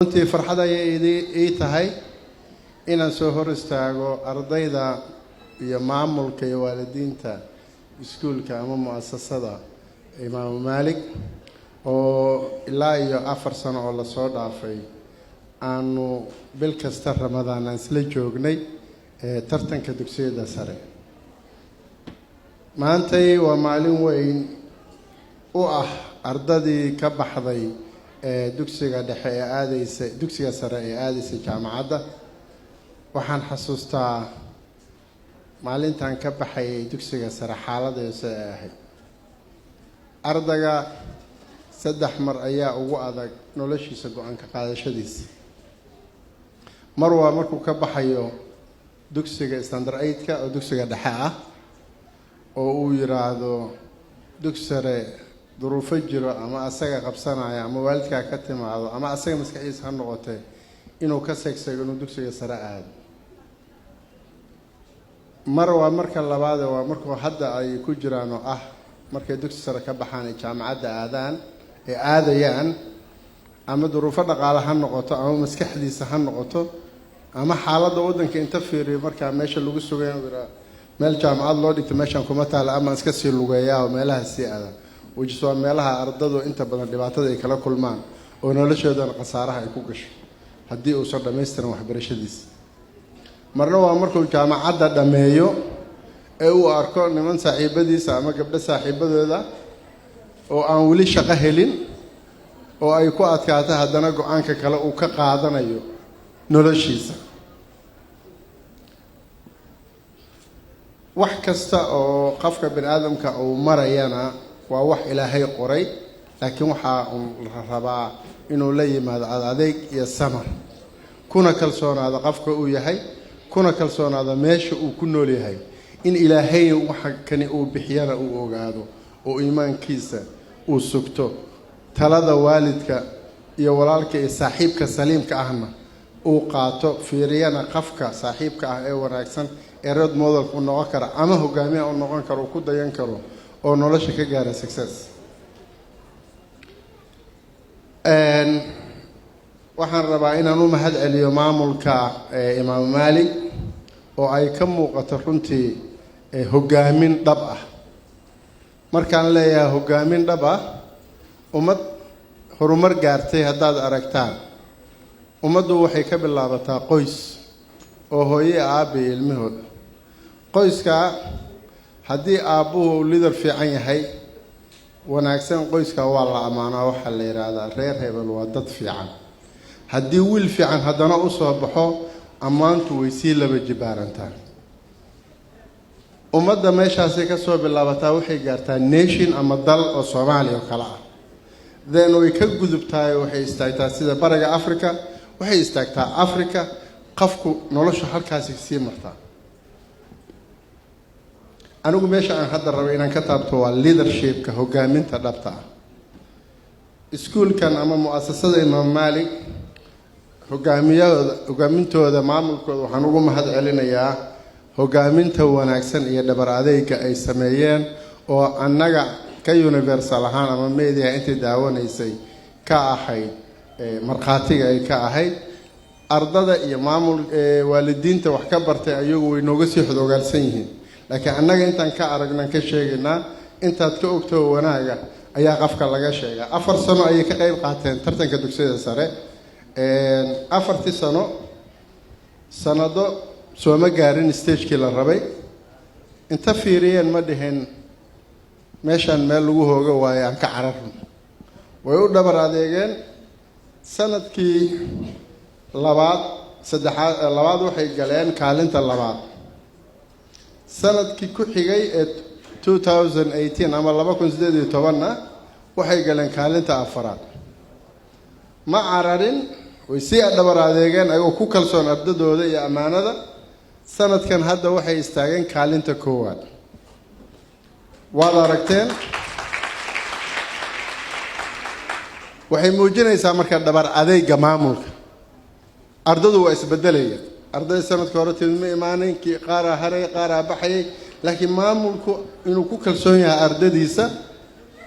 runtii farxad ayay ii tahay inaan soo hor istaago ardayda iyo maamulka iyo waalidiinta iskuulka ama mu'assasada Imaam Malik oo ilaa iyo 4 sano oo la soo dhaafay aanu bil kasta Ramadaan aan isla joognay tartanka dugsiyada sare. maantay waa maalin weyn u ah ardadii ka baxday dugsiga dhexe ee aadaysa dugsiga sare ee aadaysa jaamacadda. waxaan xasuustaa maalintan ka baxay dugsiga sare xaaladaysa ay ahayd ardayga 3 mar ayaa ugu adag noloshiisa go'aan ka qaadashadiisa. mar waa markuu ka baxayo dugsiga standard 8ka oo dugsiga dhexe ah oo uu yiraahdo dugsi sare duruufo jiro ama asaga qabsanaya ama waalidka ka timaado ama asaga maskaxiisa ha noqotay inuu ka seegsago inuu dugsiga sare aado. mar waa marka labaad waa markuu hadda ay ku jiraan oo ah markay dugsi sare ka baxaan jaamacadda aadayaan ama duruufo dhaqaale ha noqoto ama maskaxdiisa ha noqoto ama xaaladda waddanka inta fiiriyo marka meesha lagu sugay meel jaamacad loo dhigto meeshan kuma taala ama iska sii lugeeyaa oo meelaha sii aada wajisoo meelaha ardadu inta badan dhibaatada ay kala kulmaan oo noloshoodan qasaaraha ay ku gasho haddii uu soo dhameystiran waxbarashadiisa. marna waa markuu jaamacadda dhameeyo ee uu arko niman saaxiibadiisa ama gabdho saaxiibadooda oo aan weli shaqo helin oo ay ku adkaato haddana go'aanka kale uu ka qaadanayo noloshiisa. wax kasta oo qofka bini'aadamka uu marayana waa wax Ilaahay qoray laakiin waxa uu rabaa inuu la yimaado adeeg iyo samar kuna kalsoonaado qofka uu yahay kuna kalsoonaado meesha uu ku nool yahay in Ilaahay waxa kani uu bixiyana uu ogaado oo iimaankiisa uu sugto talada waalidka iyo walaalka iyo saaxiibka saliimka ahna uu qaato fiiriyana qofka saaxiibka ah ee wanaagsan ee road model ku noqon kara ama hogaamiye uu noqon karo ku dayan karo oo nolosha ka gaara success. waxaan rabaa inaan u mahad celiyo maamulka Imaam Malik oo ay ka muuqato runtii hogaamin dhab ah. markaan leeyahay hogaamin dhab ah ummad horumar gaartay haddaad aragtaan ummaddu waxay ka bilaabataa qoys oo hooyo aabe ilmahooda. qoyska haddii aabuhu leader fiican yahay wanaagsan qoyska waa la amaanaa waxa la yiraahdaa reer hebel waa dad fiican. haddii wiil fiican haddana u soo baxo ammaantu way sii laba jibaarantaa. ummadda meeshaasay ka soo bilaabataa waxay gaartaa nation ama dal oo Soomaaliya kala ah then way ka gudubtaa waxay istaagtaa sida bariga Afrika waxay istaagtaa Afrika qofku nolosha halkaas sii martaa. anigu meesha aan hadda rabay inaan ka taabto waa leadershipka hogaaminta dhabta ah. iskuulkan ama mu'assasada Imaam Malik hogaamintooda maamulkooda waxaan ugu mahad celinayaa hogaaminta wanaagsan iyo dhabar adeega ay sameeyeen oo annaga ka universal ahaan ama media intii daawanaysay ka ahayd marqaatiga ay ka ahayd ardada iyo maamul waalidiinta wax ka bartay ayagu way nooga sii xogaalsan yihiin laakiin annaga intaan ka aragnan ka sheegaynaa intaad ka ogtoo wanaaga ayaa qafka laga sheegaa. 4 sano ayay ka qayb qaateen tartanka dugsiyada sare 4 sano sanado soo ma gaarin stage-kii la rabay inta fiiriyeen ma dhihin meeshan meel lagu hoogo waayo aan ka cararno way u dhabar adeegeen. sanadkii labaad waxay galeen kaalinta labaad. sanadkii ku xigay ee 2018 ama 2018 waxay galeen kaalinta afaraad. ma cararin way sii dhabar adeegeen ayuu ku kalsoon ardadooda iyo amaanada. sanadkan hadda waxay istaageen kaalinta koowaad. waad aragteen waxay muujinaysaa marka dhabar adeega maamulka ardadu waa isbedelayaan. arday sanadka hore tilmaamay imaanankii qaar haray qaar baxay laakiin maamulku inuu ku kalsoon yahay ardadiisa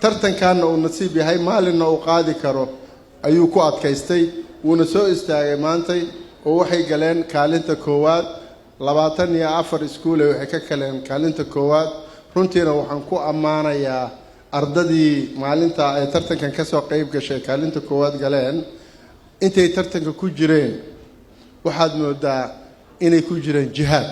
tartankan uu nasiib yahay maalin uu qaadi karo ayuu ku adkaystay wuuna soo istaagay maantay oo waxay galeen kaalinta koowaad 24 iskuul waxay ka kaleen kaalinta koowaad runtiina waxaan ku ammaanayaa ardadii maalinta ay tartankan ka soo qayb gashay kaalinta koowaad galeen intay tartanka ku jireen waxaad moodaa inay ku jireen jihaad